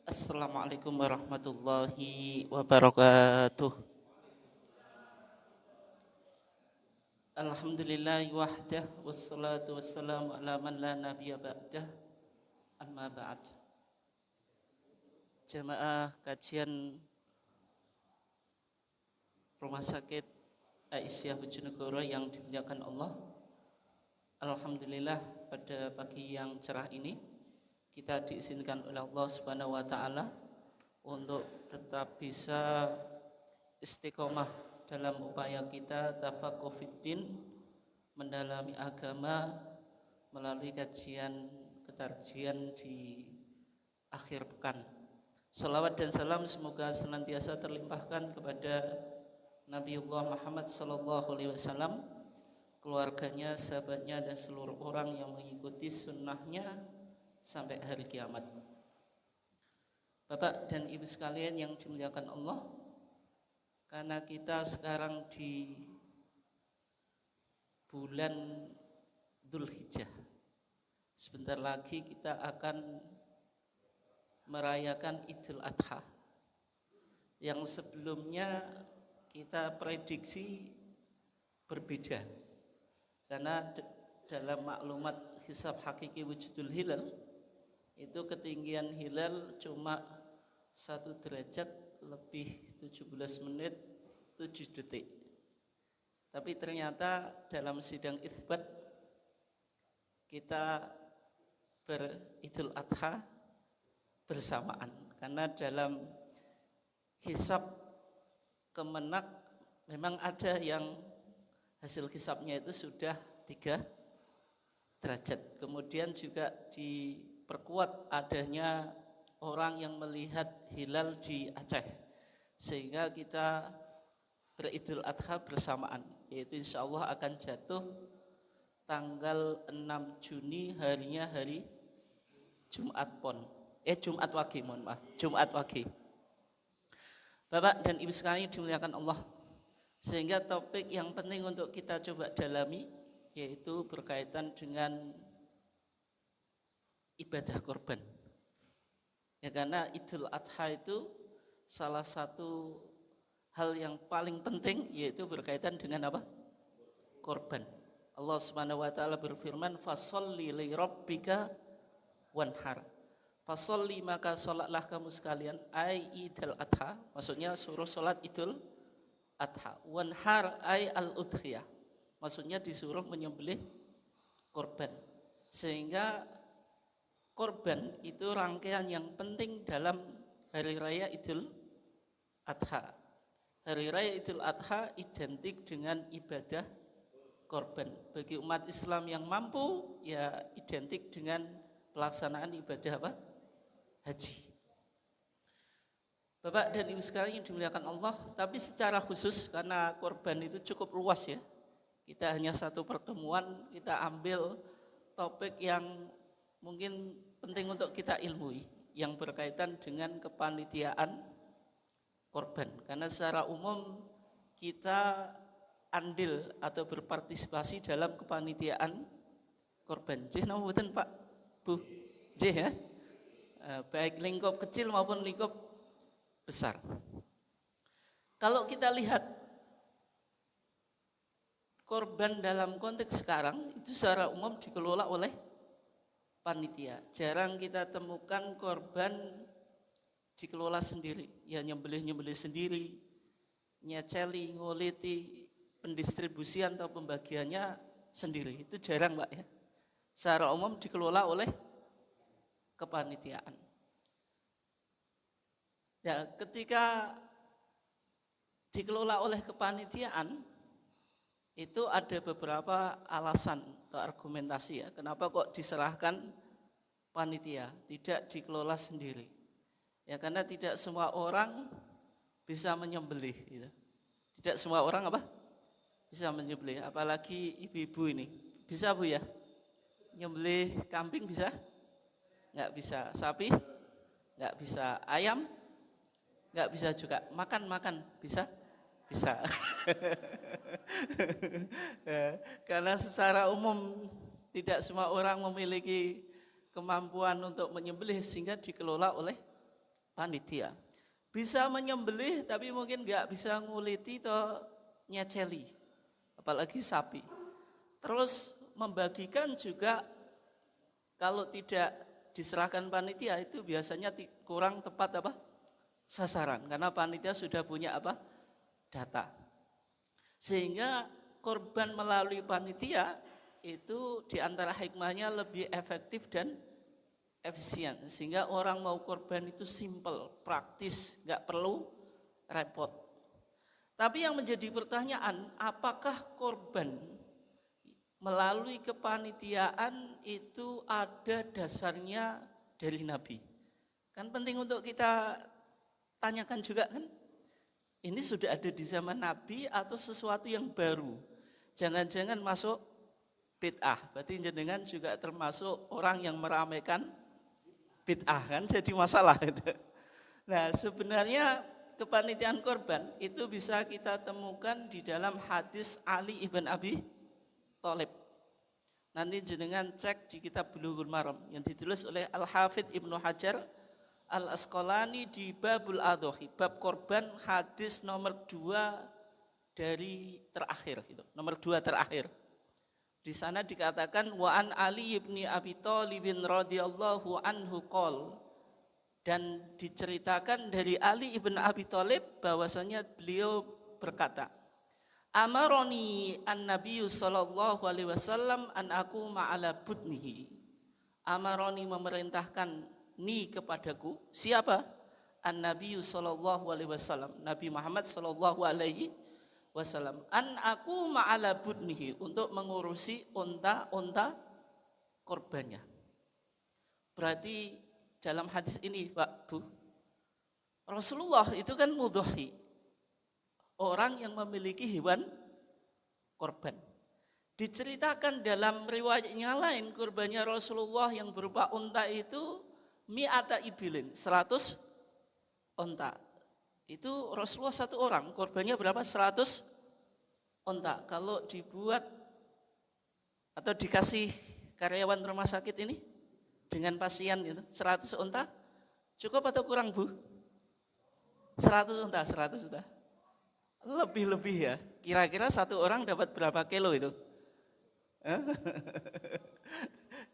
Assalamualaikum warahmatullahi wabarakatuh. Alhamdulillahi wahdah wassalatu wassalamu ala man la nabiyya ba'dah. Amma ba'd. Jamaah kajian Rumah Sakit Aisyah Bojonegoro yang dimuliakan Allah. Alhamdulillah pada pagi yang cerah ini kita diizinkan oleh Allah Subhanahu wa taala untuk tetap bisa istiqomah dalam upaya kita tafaqquh fiddin, mendalami agama melalui kajian ketarjian di akhir pekan. Salawat dan salam semoga senantiasa terlimpahkan kepada Nabiullah Muhammad sallallahu alaihi wasallam, keluarganya, sahabatnya dan seluruh orang yang mengikuti sunnahnya sampai hari kiamat. Bapak dan Ibu sekalian yang dimuliakan Allah, karena kita sekarang di bulan Dzulhijjah, sebentar lagi kita akan merayakan Idul Adha yang sebelumnya kita prediksi berbeda, karena dalam maklumat hisab hakiki wujudul hilal itu ketinggian hilal cuma 1 derajat lebih 17 menit 7 detik. Tapi ternyata dalam sidang itsbat kita beridul adha bersamaan, karena dalam hisab kemenak memang ada yang hasil hisabnya itu sudah 3 derajat. Kemudian juga diperkuat adanya orang yang melihat hilal di Aceh, sehingga kita beridul adha bersamaan, yaitu insya Allah akan jatuh tanggal 6 Juni, harinya hari Jumat Pon. Jumat Wage, mohon maaf, Jumat Wage. Bapak dan Ibu sekalian dimuliakan Allah, sehingga topik yang penting untuk kita coba dalami yaitu berkaitan dengan ibadah korban. Ya, karena Idul Adha itu salah satu hal yang paling penting yaitu berkaitan dengan apa? Korban. Allah Subhanahu wa taala berfirman, "Fasholli li rabbika wanhar." Fasholli, maka salatlah kamu sekalian, ai Idul Adha, maksudnya suruh salat Idul Adha. Wanhar ai al-udhiyah, maksudnya disuruh menyembelih korban. Sehingga korban itu rangkaian yang penting dalam hari raya Idul Adha. Hari raya Idul Adha identik dengan ibadah korban. Bagi umat Islam yang mampu, ya identik dengan pelaksanaan ibadah apa? Haji. Bapak dan Ibu sekalian yang dimuliakan Allah, tapi secara khusus karena korban itu cukup luas ya, kita hanya satu pertemuan kita ambil topik yang mungkin penting untuk kita ilmui, yang berkaitan dengan kepanitiaan korban. Karena secara umum kita andil atau berpartisipasi dalam kepanitiaan korban. Jih nama betul Pak Bu? Jih ya, baik lingkup kecil maupun lingkup besar. Kalau kita lihat korban dalam konteks sekarang itu secara umum dikelola oleh panitia. Jarang kita temukan korban dikelola sendiri, ya nyembelih sendiri, nyeceli, nguliti, pendistribusian atau pembagiannya sendiri. Itu jarang Pak ya. Secara umum dikelola oleh kepanitiaan. Ya, ketika dikelola oleh kepanitiaan itu ada beberapa alasan atau argumentasi ya, kenapa kok diserahkan panitia, tidak dikelola sendiri. Ya karena tidak semua orang bisa menyembelih gitu. Tidak semua orang apa? Bisa menyembelih, apalagi ibu-ibu ini. Bisa Bu ya? Nyembelih kambing bisa? Enggak bisa. Sapi? Enggak bisa. Ayam? Enggak bisa juga. Makan bisa? Bisa. Karena secara umum tidak semua orang memiliki kemampuan untuk menyembelih, sehingga dikelola oleh panitia. Bisa menyembelih tapi mungkin nggak bisa nguliti atau nyeceli, apalagi sapi. Terus membagikan juga kalau tidak diserahkan panitia itu biasanya kurang tepat sasaran, karena panitia sudah punya data. Sehingga korban melalui panitia itu diantara hikmahnya lebih efektif dan efisien, sehingga orang mau korban itu simple, praktis, nggak perlu repot. Tapi yang menjadi pertanyaan, apakah korban melalui kepanitiaan itu ada dasarnya dari Nabi? Kan penting untuk kita tanyakan juga kan. Ini sudah ada di zaman Nabi atau sesuatu yang baru? Jangan-jangan masuk bid'ah, berarti jenengan juga termasuk orang yang meramaikan bid'ah kan, jadi masalah itu. Nah sebenarnya kepanitiaan korban itu bisa kita temukan di dalam hadis Ali ibn Abi Thalib. Nanti jenengan cek di kitab Bulughul Maram yang ditulis oleh Al-Hafidh Ibnu Hajar Al-Asqalani di Babul Adhohi, bab korban, hadis nomor 2 dari terakhir itu, nomor 2 terakhir. Di sana dikatakan wa an Ali ibn Abi Thalib radhiyallahu anhu qol, dan diceritakan dari Ali ibn Abi Thalib bahwasanya beliau berkata, amaroni an-nabiy sallallahu alaihi wasallam an aku ma'ala budnihi. Amaroni memerintahkan ni kepadaku, siapa? An-nabiy sallallahu alaihi wasallam, Nabi Muhammad sallallahu alaihi wasallam, an aku ma'ala budnihi, untuk mengurusi unta-unta korbannya. Berarti dalam hadis ini Pak Bu, Rasulullah itu kan mudhahi, orang yang memiliki hewan korban. Diceritakan dalam riwayatnya lain, korbannya Rasulullah yang berupa unta itu mi'ata ibilin, 100 unta. Itu Rasulullah satu orang, korbannya berapa? 100 unta. Kalau dibuat atau dikasih karyawan rumah sakit ini dengan pasien itu 100 unta cukup atau kurang Bu? 100 unta. Lebih ya. Kira-kira satu orang dapat berapa kilo itu?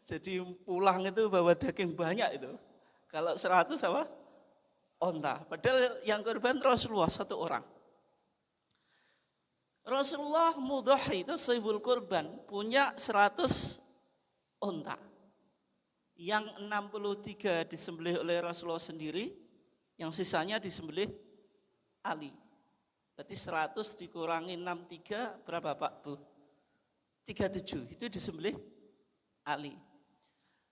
Jadi pulang itu bawa daging banyak itu. Kalau 100 apa? Unta. Padahal yang korban Rasulullah satu orang. Rasulullah mudhahi itu sahibul korban punya 100 unta. Yang 63 disembelih oleh Rasulullah sendiri, yang sisanya disembelih Ali. Berarti 100 dikurangi 63 berapa Pak Bu? 37, itu disembelih Ali.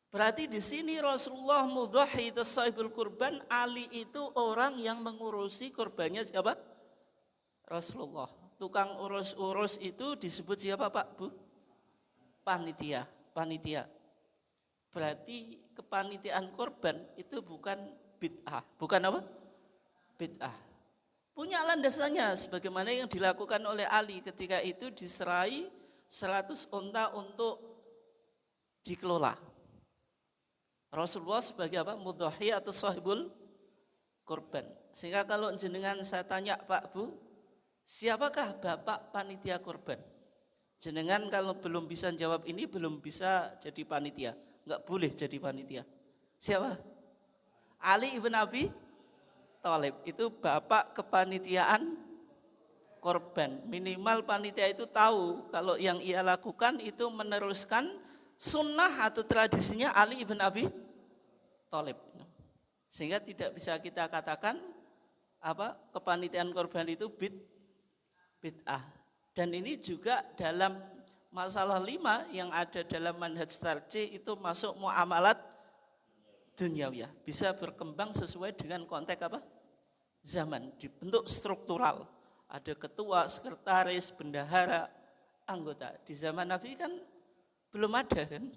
Berarti di sini Rasulullah mudhahi sahibul kurban, Ali itu orang yang mengurusi kurbannya siapa? Rasulullah. Tukang urus-urus itu disebut siapa Pak Bu? Panitia. Berarti kepanitiaan kurban itu bukan bid'ah. Bukan apa? Bid'ah. Punya landasannya sebagaimana yang dilakukan oleh Ali ketika itu diserai 100 unta untuk dikelola. Rasulullah sebagai apa? Mudhahi atau sahibul korban. Sehingga kalau jenengan saya tanya Pak Bu, siapakah Bapak panitia korban? Jenengan kalau belum bisa jawab ini belum bisa jadi panitia, enggak boleh jadi panitia. Siapa? Ali ibn Abi Thalib, itu bapak kepanitiaan korban. Minimal panitia itu tahu kalau yang ia lakukan itu meneruskan sunnah atau tradisinya Ali ibn Abi Thalib. Sehingga tidak bisa kita katakan kepanitiaan korban itu bid'ah. Dan ini juga dalam masalah 5 yang ada dalam manhaj tarjih itu masuk muamalat dunyawiyah, bisa berkembang sesuai dengan konteks zaman, dibentuk struktural. Ada ketua, sekretaris, bendahara, anggota. Di zaman Nabi kan belum ada kan,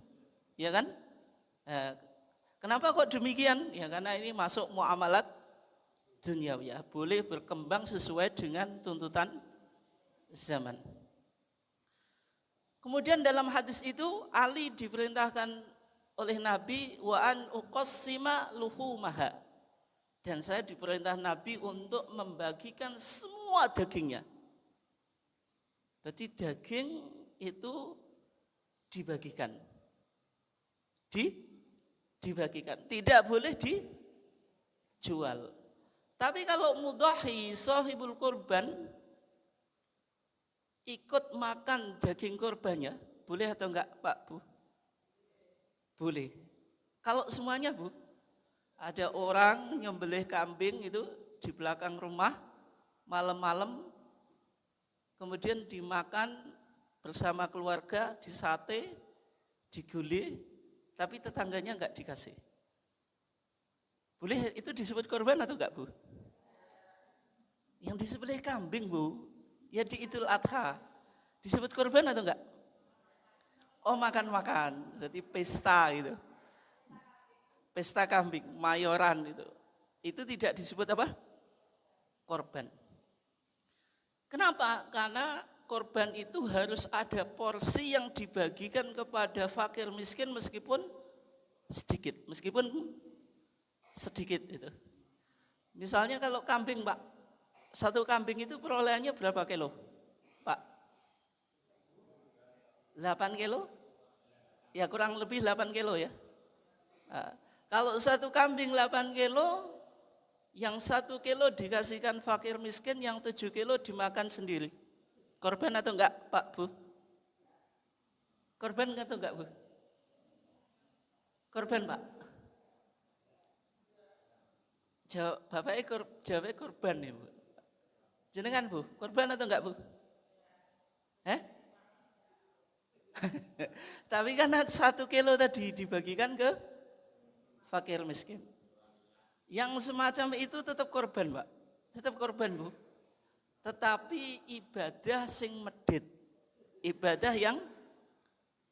ya kan? Kenapa kok demikian? Ya karena ini masuk muamalat dunyawiyah, boleh berkembang sesuai dengan tuntutan zaman. Kemudian dalam hadis itu Ali diperintahkan oleh Nabi wa an uqassima luhumaha, Dan saya diperintah Nabi untuk membagikan semua dagingnya. Jadi daging itu dibagikan. Dibagikan. Tidak boleh dijual. Tapi kalau mudhahi sahibul kurban ikut makan daging kurbannya, boleh atau enggak Pak Bu? Boleh. Kalau semuanya Bu, ada orang nyembelih kambing itu di belakang rumah malam-malam, kemudian dimakan bersama keluarga, disate, digulih, tapi tetangganya enggak dikasih. Boleh itu disebut korban atau enggak Bu? Yang disembelih kambing Bu, ya di Idul Adha, disebut korban atau enggak? Oh makan-makan, jadi pesta gitu. Pesta kambing, mayoran itu. Itu tidak disebut apa? Korban. Kenapa? Karena korban itu harus ada porsi yang dibagikan kepada fakir miskin meskipun sedikit itu. Misalnya kalau kambing Pak, satu kambing itu perolehannya berapa kilo Pak? 8 kilo? Ya kurang lebih 8 kilo ya. Nah, kalau satu kambing 8 kilo, yang 1 kilo dikasihkan fakir miskin, yang 7 kilo dimakan sendiri. Korban atau enggak Pak Bu? Korban atau enggak Bu? Korban Pak? Jawabnya korban ya Bu. Jenengan Bu, korban atau enggak Bu? Tapi kan 1 kilo tadi dibagikan ke fakir miskin. Yang semacam itu tetap korban Pak. Tetap korban Bu. Tetapi ibadah sing medit. Ibadah yang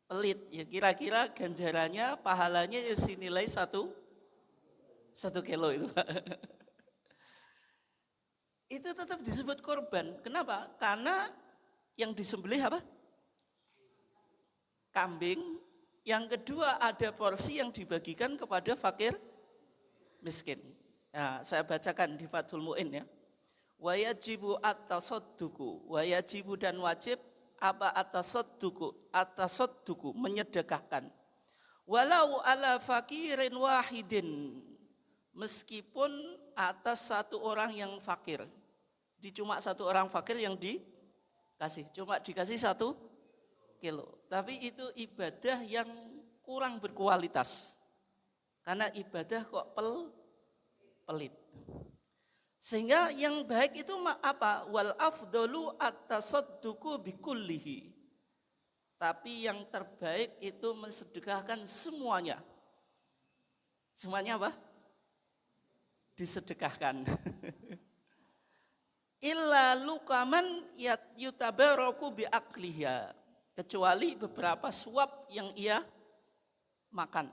pelit. Ya kira-kira ganjarannya, pahalanya ya sinilai 1 kilo itu Pak. Itu tetap disebut korban. Kenapa? Karena yang disembelih apa? Kambing. Yang kedua ada porsi yang dibagikan kepada fakir miskin. Nah, saya bacakan di Fathul Mu'in ya. Wa yajibu at-tasadduqu, wa yajibu dan wajib apa at-tasadduqu menyedekahkan. Walau ala fakirin wahidin, meskipun atas satu orang yang fakir. Cuma satu orang fakir yang dikasih, cuma dikasih 1 kilo. Tapi itu ibadah yang kurang berkualitas. Karena ibadah kok pelit. Sehingga yang baik itu apa? Wal afdalu at-tasadduqu bikullihi. Tapi yang terbaik itu mensedekahkan semuanya. Semuanya apa? Disedekahkan. Illa lukaman yutabaraku biakliha, kecuali beberapa suap yang ia makan.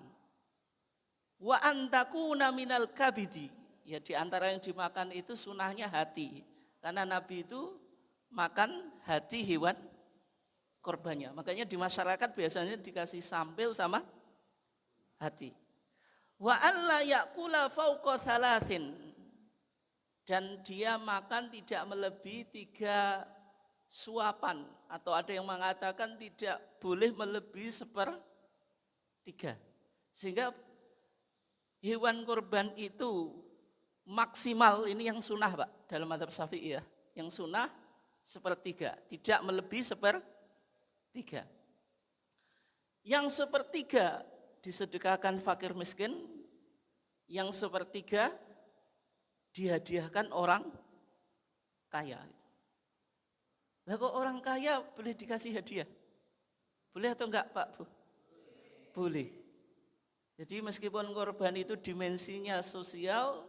Wa antakuna minal kabidi, ya di antara yang dimakan itu sunahnya hati, karena Nabi itu makan hati hewan korbannya. Makanya di masyarakat biasanya dikasih sambal sama hati. Wa alla yakula fauqa salasin, dan dia makan tidak melebihi 3 suapan, atau ada yang mengatakan tidak boleh melebihi 1/3. Sehingga hewan kurban itu maksimal, ini yang sunnah Pak, dalam mazhab Syafi'i ya, yang sunnah 1/3, tidak melebihi 1/3. Yang 1/3 disedekahkan fakir miskin, yang 1/3 dihadiahkan orang kaya. Lah kok orang kaya boleh dikasih hadiah? Boleh atau enggak Pak Bu? Boleh. Jadi meskipun korban itu dimensinya sosial,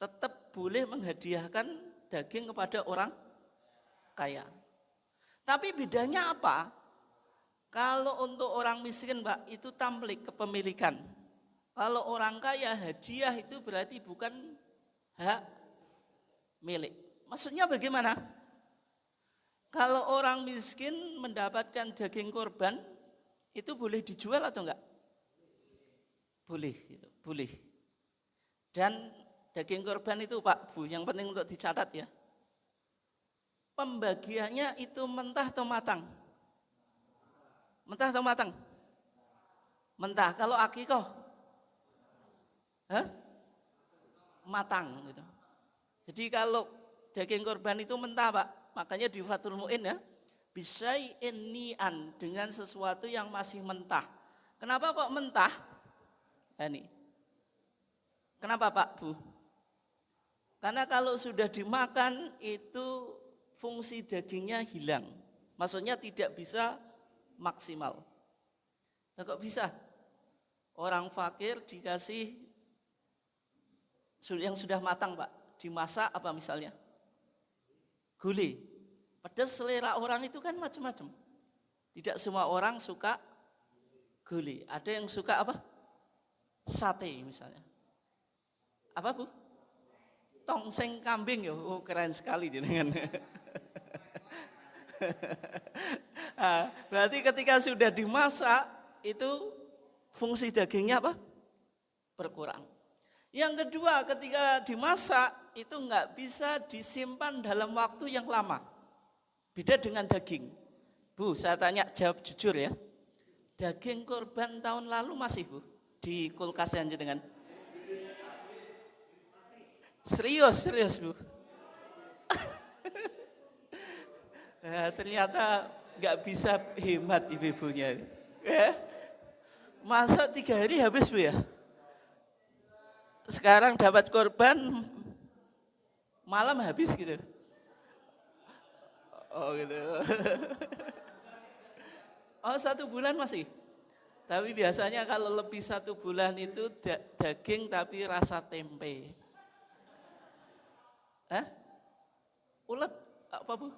tetap boleh menghadiahkan daging kepada orang kaya. Tapi bedanya apa? Kalau untuk orang miskin Pak, itu tamlik, kepemilikan. Kalau orang kaya, hadiah itu berarti bukan hak milik. Maksudnya bagaimana? Kalau orang miskin mendapatkan daging korban, itu boleh dijual atau enggak? Boleh, gitu. Boleh. Dan daging korban itu Pak Bu, yang penting untuk dicatat ya. Pembagiannya itu mentah atau matang? Mentah atau matang? Mentah. Kalau akikoh? Matang gitu. Jadi kalau daging korban itu mentah Pak, makanya di Fathul Mu'in ya, bisyai'in ni'an, dengan sesuatu yang masih mentah. Kenapa kok mentah? Ini. Kenapa Pak Bu? Karena kalau sudah dimakan itu fungsi dagingnya hilang. Maksudnya tidak bisa maksimal. Nah, kok bisa? Orang fakir dikasih yang sudah matang Pak, dimasak apa misalnya? Gulai. Padahal selera orang itu kan macam-macam. Tidak semua orang suka gulai. Ada yang suka apa? Sate misalnya. Apa Bu? Tongseng kambing ya, oh keren sekali dengan. Berarti ketika sudah dimasak itu fungsi dagingnya apa? Berkurang. Yang kedua, ketika dimasak itu nggak bisa disimpan dalam waktu yang lama. Beda dengan daging. Bu, saya tanya, jawab jujur ya. Daging korban tahun lalu masih Bu di kulkas aja dengan. Serius Bu. Nah, ternyata nggak bisa hemat ibu-ibunya. Masa 3 hari habis Bu ya? Sekarang dapat korban malam habis gitu. Oh gitu. Oh 1 bulan masih. Tapi biasanya kalau lebih 1 bulan itu daging tapi rasa tempe. Ulet apa Bu?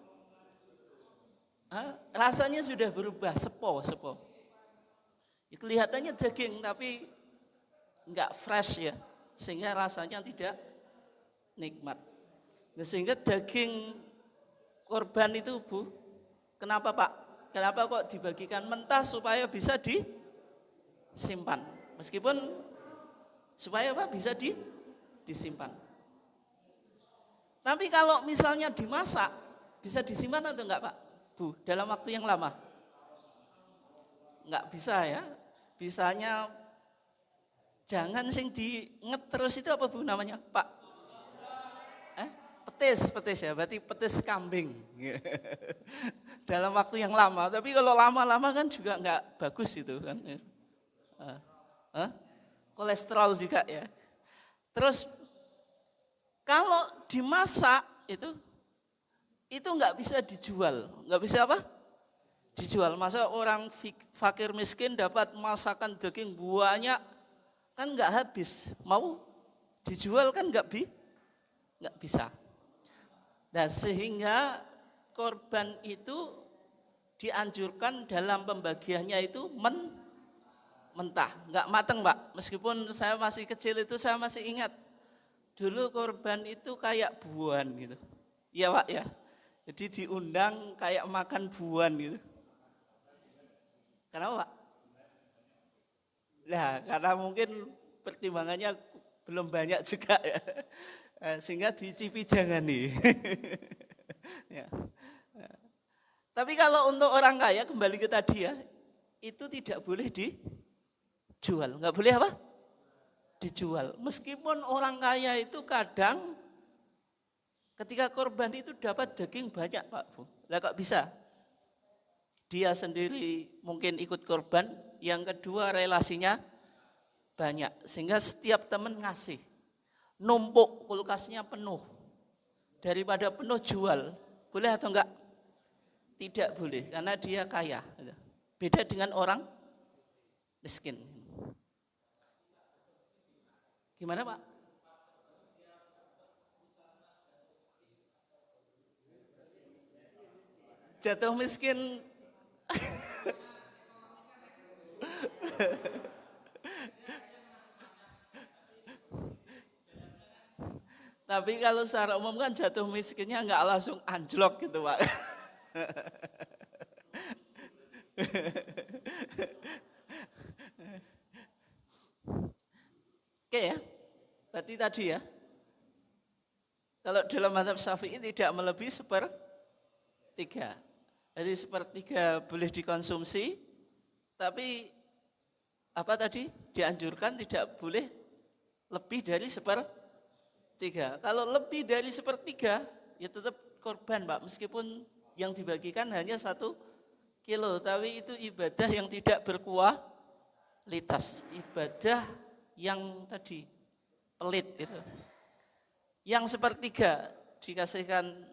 Rasanya sudah berubah, sepo. Kelihatannya daging tapi enggak fresh ya, sehingga rasanya tidak nikmat. Nah, sehingga daging korban itu Bu, kenapa Pak? Kenapa kok dibagikan mentah supaya bisa disimpan? Meskipun supaya apa? Bisa disimpan. Tapi kalau misalnya dimasak, bisa disimpan atau enggak Pak? Bu, dalam waktu yang lama? Enggak bisa ya. Bisanya jangan sing diinget terus itu apa Bu namanya Pak? Petis ya, berarti petis kambing. Dalam waktu yang lama, tapi kalau lama-lama kan juga enggak bagus itu kan. Kolesterol juga ya. Terus kalau dimasak itu nggak bisa dijual, nggak bisa apa? Dijual. Masa orang fakir miskin dapat masakan daging banyak kan nggak habis. Mau dijual kan nggak bisa. Nah sehingga korban itu dianjurkan dalam pembagiannya itu mentah, nggak matang Pak. Meskipun saya masih kecil itu saya masih ingat. Dulu korban itu kayak buah gitu. Iya Pak ya. Jadi diundang kayak makan buah gitu. Kenapa Pak? Nah karena mungkin pertimbangannya belum banyak juga ya. Sehingga dicipi jangan nih. Ya. Tapi kalau untuk orang kaya kembali ke tadi ya, itu tidak boleh dijual. Nggak boleh apa? Dijual. Meskipun orang kaya itu kadang ketika korban itu dapat daging banyak Pak Bu. Lah kok bisa? Dia sendiri mungkin ikut korban, yang kedua relasinya banyak. Sehingga setiap teman ngasih. Numpuk kulkasnya penuh. Daripada penuh jual. Boleh atau enggak? Tidak boleh karena dia kaya. Beda dengan orang miskin. Gimana Pak? Jatuh miskin. Tapi kalau secara umum kan jatuh miskinnya enggak langsung anjlok gitu Pak. Oke ya, berarti tadi ya, Kalau dalam mazhab Syafi'i tidak melebihi sepertiga. Jadi sepertiga boleh dikonsumsi, tapi apa tadi dianjurkan tidak boleh lebih dari sepertiga. Kalau lebih dari sepertiga, ya tetap korban Pak, meskipun yang dibagikan hanya 1 kilo, tapi itu ibadah yang tidak berkualitas, ibadah yang tadi pelit itu. Yang sepertiga dikasihkan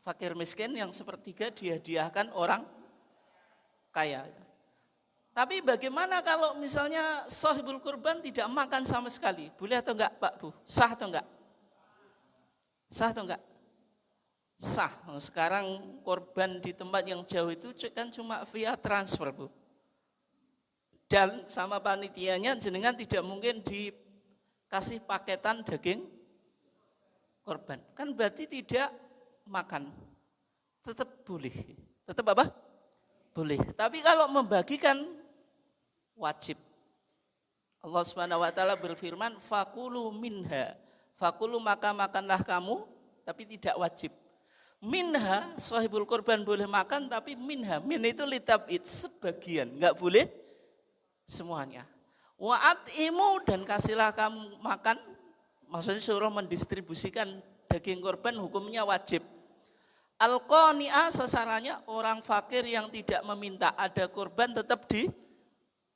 fakir miskin, yang sepertiga dihadiahkan orang kaya. Tapi bagaimana kalau misalnya sahibul kurban tidak makan sama sekali? Boleh atau enggak Pak Bu? Sah atau enggak? Sah atau enggak? Sah. Sekarang korban di tempat yang jauh itu kan cuma via transfer Bu. Dan sama panitianya jenengan tidak mungkin dikasih paketan daging korban. Kan berarti tidak makan. Tetap boleh. Tetap apa? Boleh. Tapi kalau membagikan wajib. Allah Subhanahu wa taala berfirman, "Fakulu minha." Fakulu maka makanlah kamu, tapi tidak wajib. Minha, sahibul korban boleh makan, tapi minha, min itu litabid, sebagian, enggak boleh semuanya. Wa'atimu, dan kasihlah kamu makan, maksudnya suruh mendistribusikan daging korban, hukumnya wajib. Al-qani'ah, sasarannya orang fakir yang tidak meminta, ada korban tetap di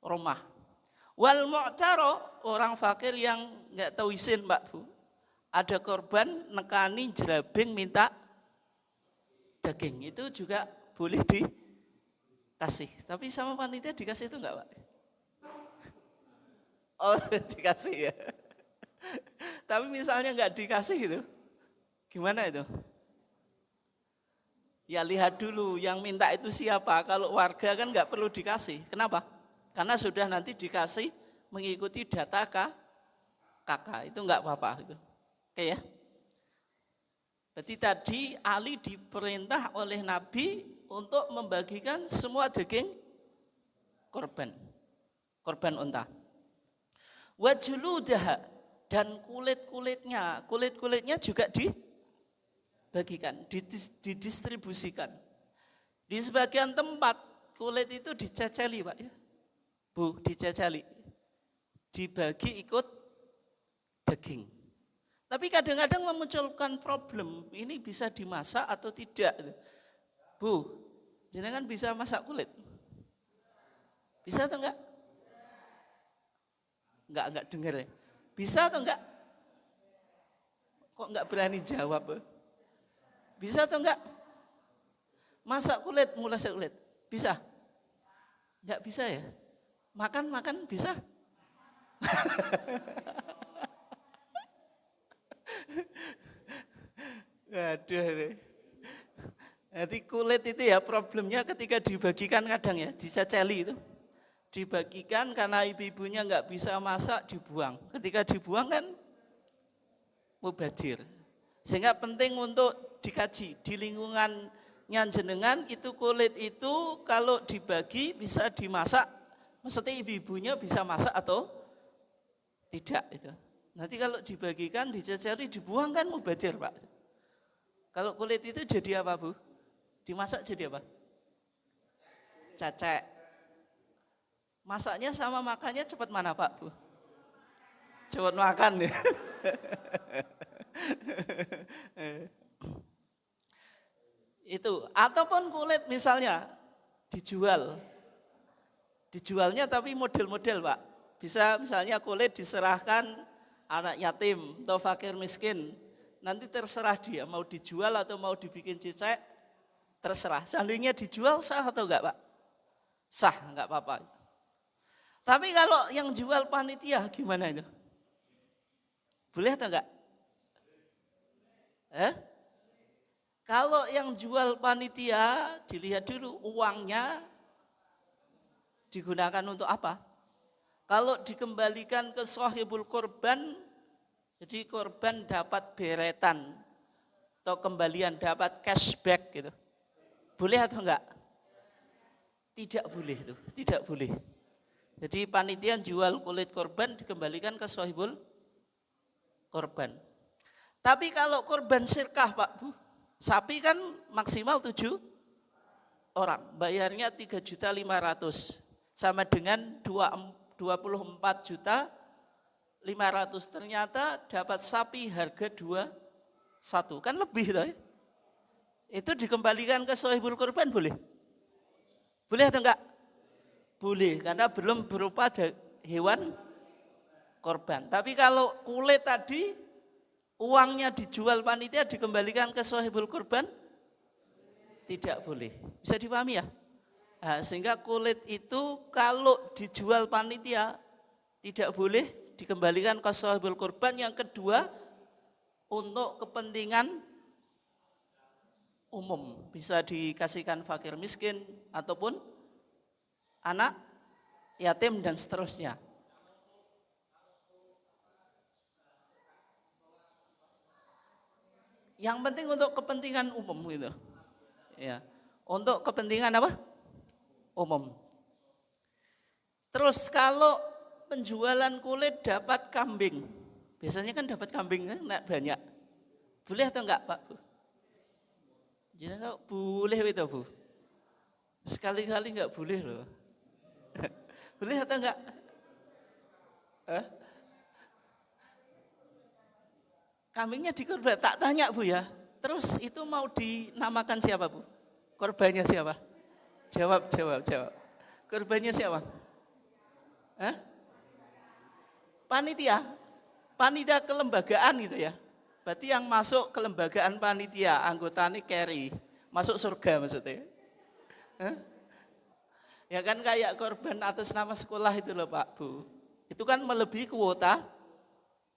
rumah. Wal mu'taro, orang fakir yang enggak tahu isin Mbak Bu, ada korban nekani jerabing minta daging, itu juga boleh dikasih. Tapi sama panitia dikasih itu enggak Pak? Oh dikasih ya. Tapi misalnya enggak dikasih itu, gimana itu? Ya lihat dulu yang minta itu siapa. Kalau warga kan enggak perlu dikasih. Kenapa? Karena sudah nanti dikasih mengikuti data kakak. Itu enggak apa-apa. Oke ya. Jadi tadi Ali diperintah oleh Nabi untuk membagikan semua daging korban unta. Wajuludah, dan kulit-kulitnya juga dibagikan, didistribusikan. Di sebagian tempat kulit itu diceceli Pak ya. Bu, diceceli. Dibagi ikut daging. Tapi kadang-kadang memunculkan problem, ini bisa dimasak atau tidak? Bu, jenengan bisa masak kulit? Bisa atau enggak? Enggak dengar ya. Bisa atau enggak? Kok enggak berani jawab? Bisa atau enggak? Masak kulit, masak kulit. Bisa? Enggak bisa ya? Makan bisa? Aduh. Jadi kulit itu ya problemnya ketika dibagikan kadang ya, diceceli itu. Dibagikan karena ibu-ibunya enggak bisa masak, dibuang. Ketika dibuang kan mubazir. Sehingga penting untuk dikaji di lingkungannya jenengan itu kulit itu kalau dibagi bisa dimasak, maksudnya ibu-ibunya bisa masak atau tidak itu. Nanti kalau dibagikan, diceceli, dibuang kan mubazir Pak. Kalau kulit itu jadi apa Bu? Dimasak jadi apa? Cecek. Masaknya sama makannya cepat mana Pak Bu? Cepat makan ya. Itu, ataupun kulit misalnya dijualnya tapi model-model Pak. Bisa misalnya kulit diserahkan anak yatim atau fakir miskin, nanti terserah dia mau dijual atau mau dibikin cicak, terserah. Seandainya dijual sah atau enggak Pak? Sah, enggak apa-apa. Tapi kalau yang jual panitia gimana itu? Boleh atau enggak? Kalau yang jual panitia dilihat dulu uangnya digunakan untuk apa? Kalau dikembalikan ke sahibul korban, jadi korban dapat beretan atau kembalian, dapat cashback gitu. Boleh atau enggak? Tidak boleh itu, tidak boleh. Jadi panitia jual kulit korban dikembalikan ke sahibul korban. Tapi kalau korban syirkah Pak Bu, sapi kan maksimal 7 orang, bayarnya 3.500.000 sama dengan 24.500.000. Ternyata dapat sapi harga 21, kan lebih toh ya? Itu dikembalikan ke sohibul korban boleh? Boleh atau enggak? Boleh, karena belum berupa hewan korban. Tapi kalau kulit tadi, uangnya dijual panitia dikembalikan ke sohibul korban, tidak boleh. Bisa dipahami ya? Nah, sehingga kulit itu kalau dijual panitia tidak boleh dikembalikan ke sohibul korban. Yang kedua, untuk kepentingan umum, bisa dikasihkan fakir miskin ataupun anak yatim dan seterusnya. Yang penting untuk kepentingan umum gitu. Ya. Untuk kepentingan apa? Umum. Terus kalau penjualan kulit dapat kambing, biasanya kan dapat kambing kan banyak. Boleh atau enggak Pak Bu? Jadi enggak boleh itu Bu. Sekali-kali enggak boleh loh. Boleh atau enggak? Kambingnya dikorban, tak tanya Bu ya. Terus itu mau dinamakan siapa Bu? Korbannya siapa? Jawab. Korbannya siapa? Hah? Panitia kelembagaan gitu ya. Berarti yang masuk kelembagaan panitia, anggotanya carry, masuk surga maksudnya. Hah? Ya kan kayak korban atas nama sekolah itu loh Pak Bu. Itu kan melebihi kuota.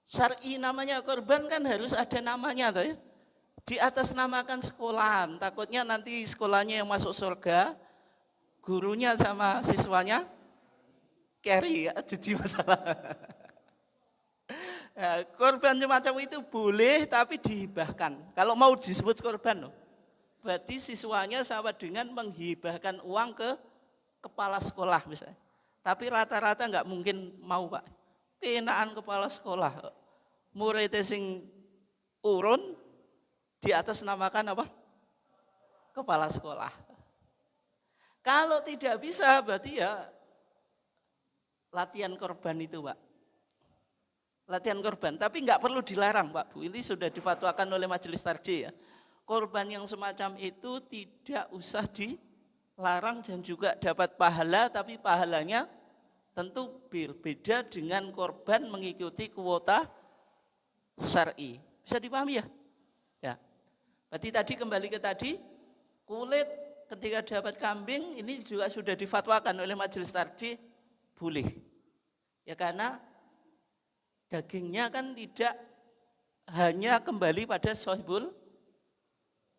Syar'i namanya korban kan harus ada namanya toh ya. Di atas namakan sekolahan, takutnya nanti sekolahnya yang masuk surga, gurunya sama siswanya carry ya, jadi masalah. Nah, korban semacam itu boleh tapi dihibahkan. Kalau mau disebut korban loh, berarti siswanya sama dengan menghibahkan uang ke kepala sekolah misalnya. Tapi rata-rata nggak mungkin mau Pak. Keenaan kepala sekolah, muridnya sing urun di atas namakan apa? Kepala sekolah. Kalau tidak bisa berarti ya latihan korban itu Pak. Latihan korban, tapi nggak perlu dilarang Pak Bu. Ini sudah difatwakan oleh Majelis Tarjih ya. Korban yang semacam itu tidak usah dilarang dan juga dapat pahala, tapi pahalanya tentu berbeda dengan korban mengikuti kuota syar'i. Bisa dipahami ya? Ya. Berarti tadi kembali ke tadi, kulit ketika dapat kambing ini juga sudah difatwakan oleh Majelis Tarjih boleh. Ya karena dagingnya kan tidak hanya kembali pada sohibul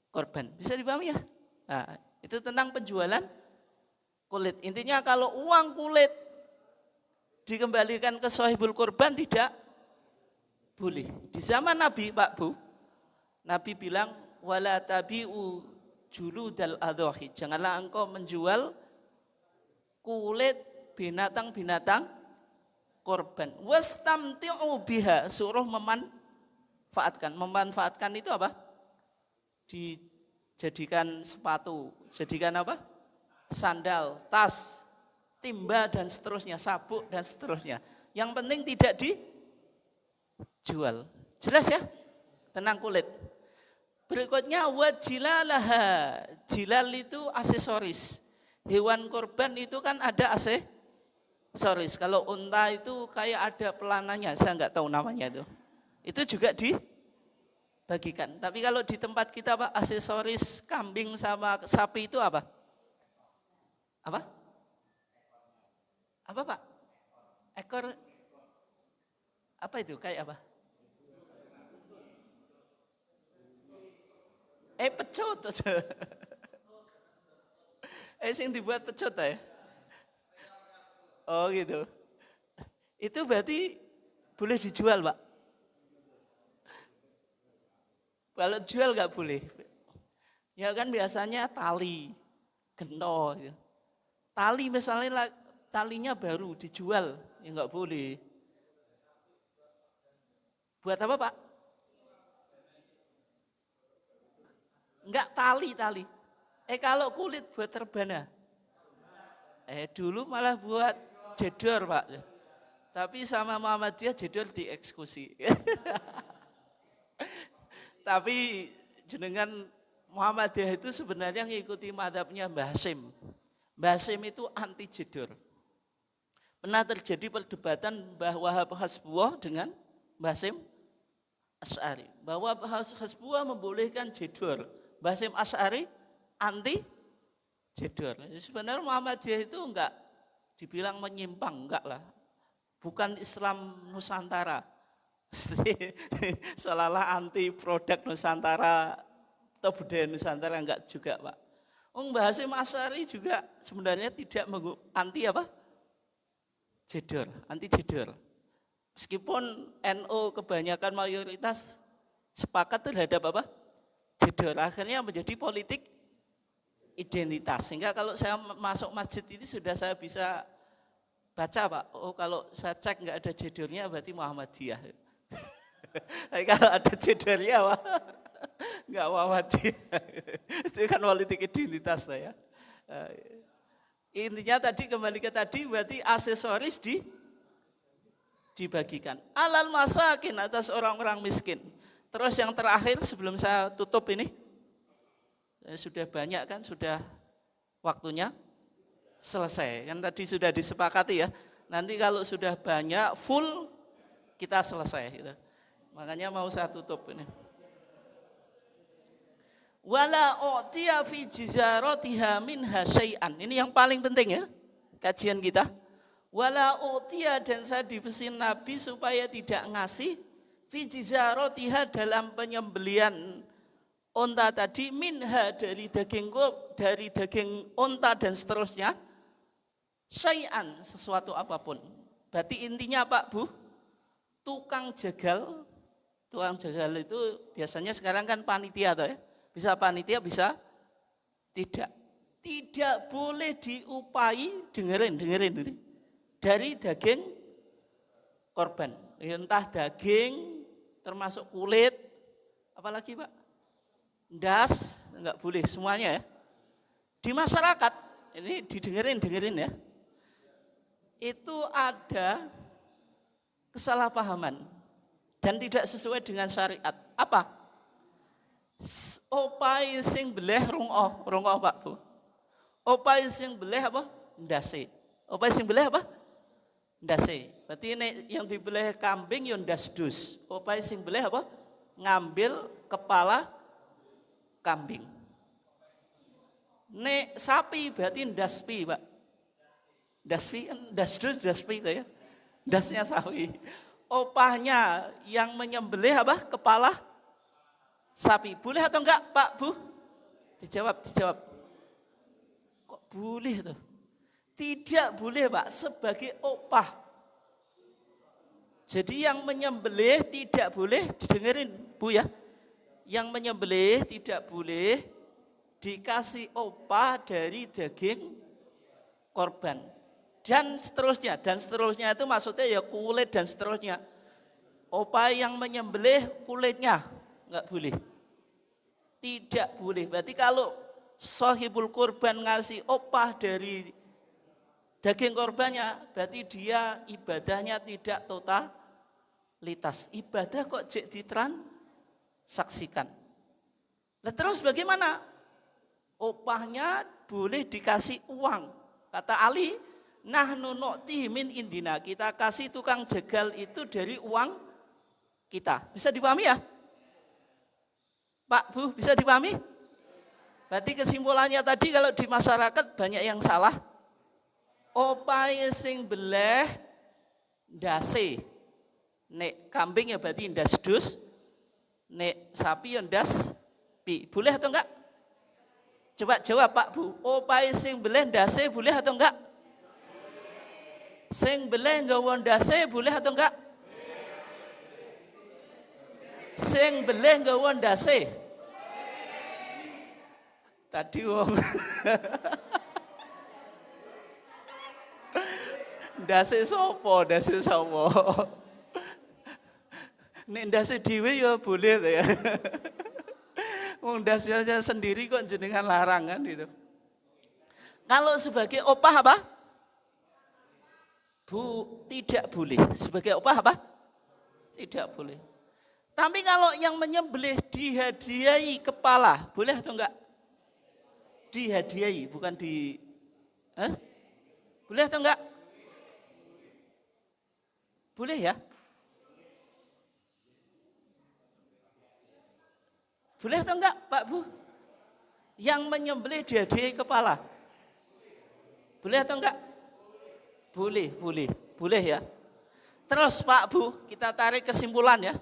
korban. Bisa dipahami ya? Nah, itu tentang penjualan kulit. Intinya kalau uang kulit dikembalikan ke sohibul korban tidak boleh. Di zaman Nabi Pak Bu, Nabi bilang wala tabi'u juludal adhahi. Janganlah engkau menjual kulit binatang-binatang korban. Wastamti'u biha, suruh memanfaatkan. Memanfaatkan itu apa? Dijadikan sepatu, jadikan apa? Sandal, tas, timba dan seterusnya, sabuk dan seterusnya. Yang penting tidak dijual. Jelas ya? Tenang kulit. Berikutnya wajilalaha. Jilal itu aksesoris. Hewan korban itu kan ada aksesoris. Kalau unta itu kayak ada pelananya, saya nggak tahu namanya itu. Itu juga dibagikan. Tapi kalau di tempat kita Pak, aksesoris kambing sama sapi itu apa? Apa? Apa Pak? Ekor apa itu? Kayak apa? Pecut. Sing dibuat pecut ya? Oh gitu. Itu berarti boleh dijual Pak? Kalau jual nggak boleh. Ya kan biasanya tali, geno. Gitu. Tali misalnya talinya baru dijual, ya nggak boleh. Buat apa Pak? Enggak tali. Kalau kulit buat terbana. Dulu malah buat jedor, Pak. Tapi sama Muhammadiyah jedor dieksekusi. Tapi jenengan Muhammadiyah itu sebenarnya ngikuti madhabnya Mbah Hasyim. Mbah Hasyim itu anti jedor. Pernah terjadi perdebatan Mbah Wahab Hasbuah dengan Mbah Hasyim Asy'ari. Bahwa Hasbuah membolehkan jedor. Mbah Hasyim Asy'ari anti jedor. Sebenarnya Muhammadiyah itu enggak dibilang menyimpang, enggak lah. Bukan Islam Nusantara. Seolah-olah anti produk Nusantara atau budaya Nusantara, enggak juga, Pak. Mbah Hasyim Asy'ari juga sebenarnya tidak anti apa? Jedor, anti jedor. Meskipun NU kebanyakan mayoritas sepakat terhadap apa? Jedor. Akhirnya menjadi politik identitas. Sehingga kalau saya masuk masjid ini sudah saya bisa baca, Pak. Kalau saya cek enggak ada jedornya berarti Muhammadiyah. Tapi kalau ada jedornya, Pak, enggak Muhammadiyah. Itu kan politik identitas ya. Intinya tadi kembali ke tadi berarti aksesoris dibagikan. Alal masakin, atas orang-orang miskin. Terus yang terakhir sebelum saya tutup ini, sudah banyak kan, sudah waktunya selesai. Kan tadi sudah disepakati ya. Nanti kalau sudah banyak full kita selesai gitu. Makanya mau saya tutup ini. Wala u'tiya fi jizaratiha minha syai'an. Ini yang paling penting ya kajian kita. Wala u'tiya, dan saya dipesan Nabi supaya tidak ngasih fi jizaratiha dalam penyembelian unta tadi, minha dari daging unta dan seterusnya, syai'an, sesuatu apapun. Berarti intinya Pak Bu, tukang jagal itu biasanya sekarang kan panitia atau ya. Bisa panitia, bisa tidak. Tidak boleh diupai, dengerin ini, dari daging korban. Entah daging, termasuk kulit, apalagi Pak? Das, enggak boleh semuanya ya. Di masyarakat, ini didengerin ya. Itu ada kesalahpahaman dan tidak sesuai dengan syariat. Apa? Opai sing beleh rungoh Pak Bu. Opai sing beleh apa? Ndase. Opai sing beleh apa? Ndase. Berarti ini yang dibeleh kambing yang ndasdus. Opai sing beleh apa? Ngambil kepala kambing. Nek sapi berarti ndaspi, Pak. Ndaspi kan ndasdus ndaspi itu ya. Ndasnya sapi. Opahnya yang menyembelih apa? Kepala sapi. Boleh atau enggak, Pak, Bu? Dijawab. Kok boleh tuh? Tidak boleh, Pak, sebagai opah. Jadi yang menyembelih tidak boleh, didengerin, Bu ya. Yang menyembelih tidak boleh dikasih opah dari daging korban. Dan seterusnya itu maksudnya ya kulit dan seterusnya. Opah yang menyembelih kulitnya enggak boleh. Tidak boleh. Berarti kalau sahibul kurban ngasih opah dari daging korbannya, berarti dia ibadahnya tidak totalitas. Ibadah kok ditransaksikan. Nah terus bagaimana? Opahnya boleh dikasih uang. Kata Ali, nahnu nu'tihi min indina. Kita kasih tukang jegal itu dari uang kita. Bisa dipahami ya? Pak, Bu, bisa dipahami? Berarti kesimpulannya tadi kalau di masyarakat banyak yang salah. Opahe sing beleh ndase. Nek kambing ya berarti ndasdus. Nek sapi ya ndaspi. Boleh atau enggak? Coba jawab Pak, Bu. Opahe sing beleh ndase boleh atau enggak? Sing beleh nggawa ndase boleh atau enggak? Sing beleh nggawa ndase. Tadi wong ndase sapa? Nek ndase dhewe ya boleh to ya. Wong dasarnya sendiri kok jenengan larang kan itu. Kalau sebagai opah apa? Tidak boleh. Sebagai opah apa? Tidak boleh. Tapi kalau yang menyembelih dihadiahi kepala, boleh atau enggak? Dihadiahi, bukan di... Boleh atau enggak? Boleh ya? Boleh atau enggak, Pak Bu? Yang menyembelih dihadiahi kepala. Boleh atau enggak? Boleh ya. Terus Pak Bu, kita tarik kesimpulan ya.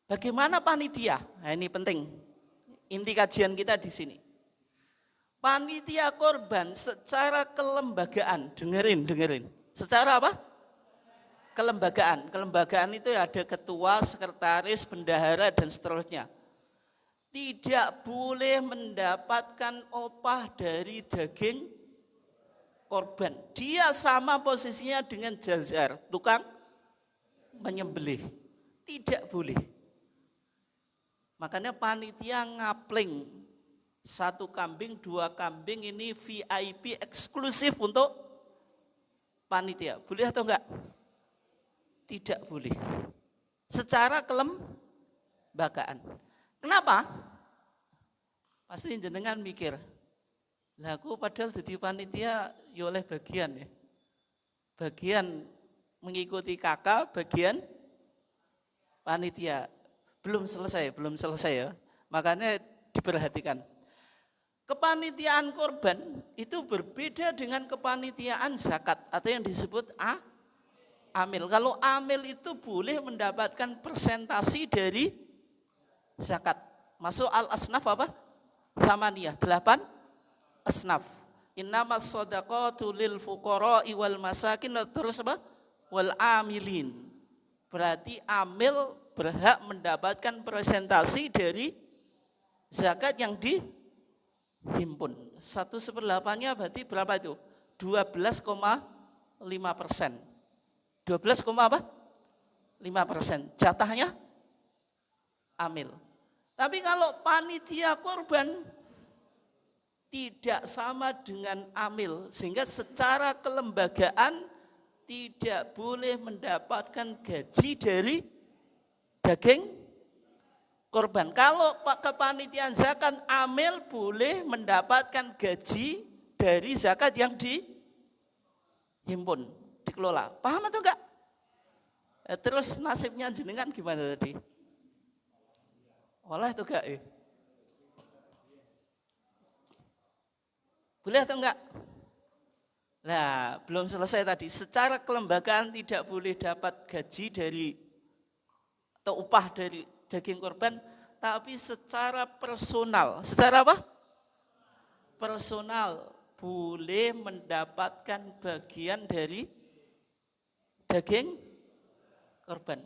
Bagaimana panitia? Nah, ini penting. Inti kajian kita di sini. Panitia korban secara kelembagaan, dengerin. Secara apa? Kelembagaan. Kelembagaan itu ada ketua, sekretaris, bendahara dan seterusnya. Tidak boleh mendapatkan opah dari daging korban. Dia sama posisinya dengan jazar, tukang menyembelih. Tidak boleh. Makanya panitia ngapling 1 kambing, 2 kambing ini VIP eksklusif untuk panitia. Boleh atau enggak? Tidak boleh. Secara kelembagaan. Kenapa? Pasti jenengan mikir, lah aku padahal jadi panitia ya oleh bagian ya. Bagian mengikuti kakak, bagian panitia. Belum selesai ya. Makanya diperhatikan. Kepanitiaan korban itu berbeda dengan kepanitiaan zakat atau yang disebut amil. Kalau amil itu boleh mendapatkan persentasi dari zakat. Masuk al-asnaf apa? Thamaniyah, 8 asnaf. Innamas shadaqatu lil fuqara'i wal masakin, terus apa? Wal amilin. Berarti amil berhak mendapatkan presentasi dari zakat yang dihimpun. 1/8-nya berarti berapa itu? 12,5%. 12,5%. Jatahnya amil. Tapi kalau panitia korban tidak sama dengan amil, sehingga secara kelembagaan tidak boleh mendapatkan gaji dari daging korban. Kalau kepanitiaan zakat amil boleh mendapatkan gaji dari zakat yang dihimpun, dikelola. Paham atau enggak? Terus nasibnya jenengan gimana tadi? Olah atau enggak? Boleh atau enggak? Nah, belum selesai tadi. Secara kelembagaan tidak boleh dapat gaji dari atau upah dari daging korban, tapi secara personal. Secara apa? Personal boleh mendapatkan bagian dari daging korban.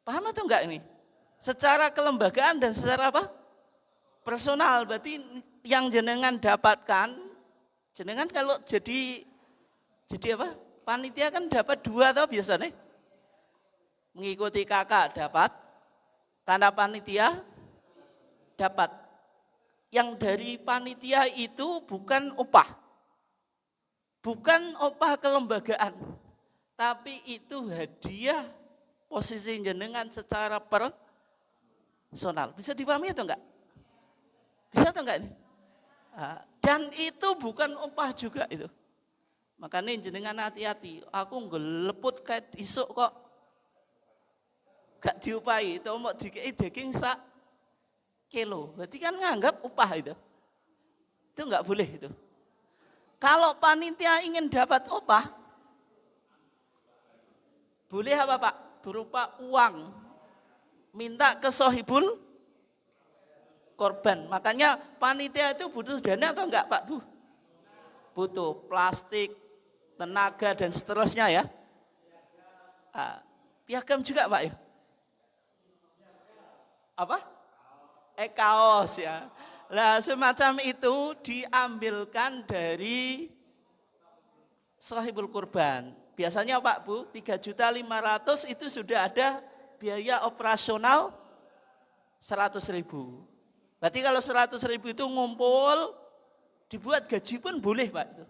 Paham atau enggak ini? Secara kelembagaan dan secara apa? Personal. Berarti yang jenengan dapatkan, jenengan kalau jadi apa? Panitia kan dapat 2 atau biasanya? Mengikuti kakak dapat, karena panitia dapat. Yang dari panitia itu bukan opah. Bukan opah kelembagaan. Tapi itu hadiah posisi jenengan secara personal. Bisa dipahami atau enggak? Bisa atau enggak ini? Dan itu bukan opah juga itu. Makanya jenengan hati-hati. Aku ngeleput kayak isuk kok. Gak diupahi. Itu mau dikei daging sak kilo. Berarti kan nganggap upah itu. Itu enggak boleh itu. Kalau panitia ingin dapat upah, boleh apa Pak? Berupa uang. Minta ke sohibul korban. Makanya panitia itu butuh dana atau enggak Pak Bu? Butuh plastik, tenaga dan seterusnya ya. Piagam juga Pak ya? Apa? Kaos ya. Lah semacam itu diambilkan dari sohibul kurban. Biasanya Pak Bu 3.500.000 itu sudah ada biaya operasional 100.000. Berarti kalau 100.000 itu ngumpul, dibuat gaji pun boleh Pak itu.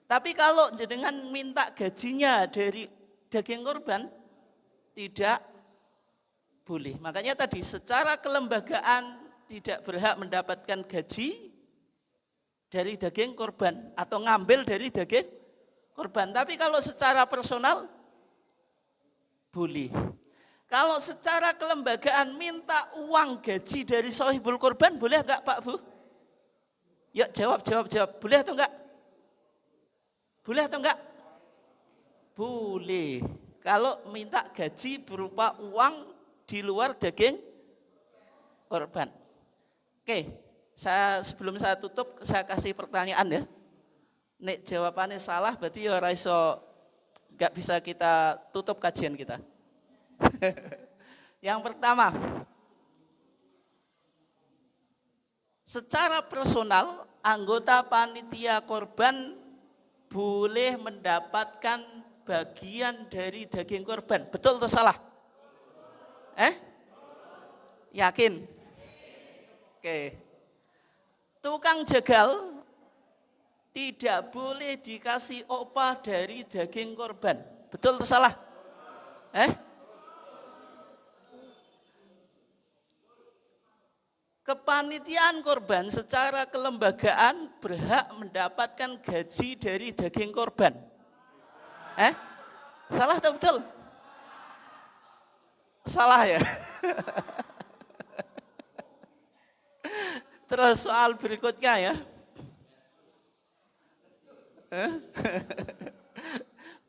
Tapi kalau jenengan minta gajinya dari daging korban, tidak boleh. Makanya tadi secara kelembagaan tidak berhak mendapatkan gaji dari daging korban atau ngambil dari daging korban. Tapi kalau secara personal boleh. Kalau secara kelembagaan minta uang gaji dari sohibul korban, boleh enggak Pak Bu? Yuk jawab. Boleh atau enggak? Boleh atau enggak? Boleh. Kalau minta gaji berupa uang di luar daging korban. Oke, sebelum saya tutup, saya kasih pertanyaan ya. Nek jawabannya salah, berarti ya raiso enggak bisa kita tutup kajian kita. Yang pertama, secara personal anggota panitia korban boleh mendapatkan bagian dari daging korban. Betul atau salah? Yakin? Oke. Tukang jegal tidak boleh dikasih opah dari daging korban. Betul atau salah? Kepanitiaan korban secara kelembagaan berhak mendapatkan gaji dari daging korban. Salah atau betul? Salah ya. Terus soal berikutnya ya.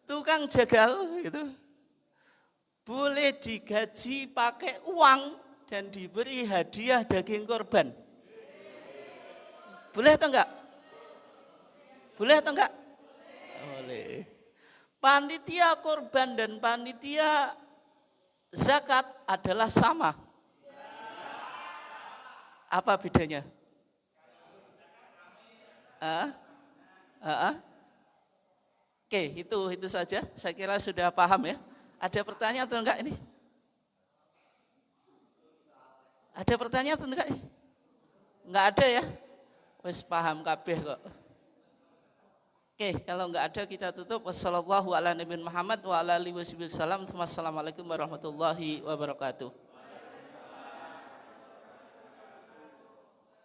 Tukang jagal itu boleh digaji pakai uang dan diberi hadiah daging korban. Boleh atau enggak? Boleh atau enggak? Boleh. Panitia korban dan panitia zakat adalah sama. Apa bedanya? Oke, itu saja. Saya kira sudah paham ya. Ada pertanyaan atau enggak ini? Ada pertanyaan atau enggak? Enggak ada ya? Wes paham kabeh kok. Oke, kalau enggak ada kita tutup. Wassalamualaikum warahmatullahi wabarakatuh.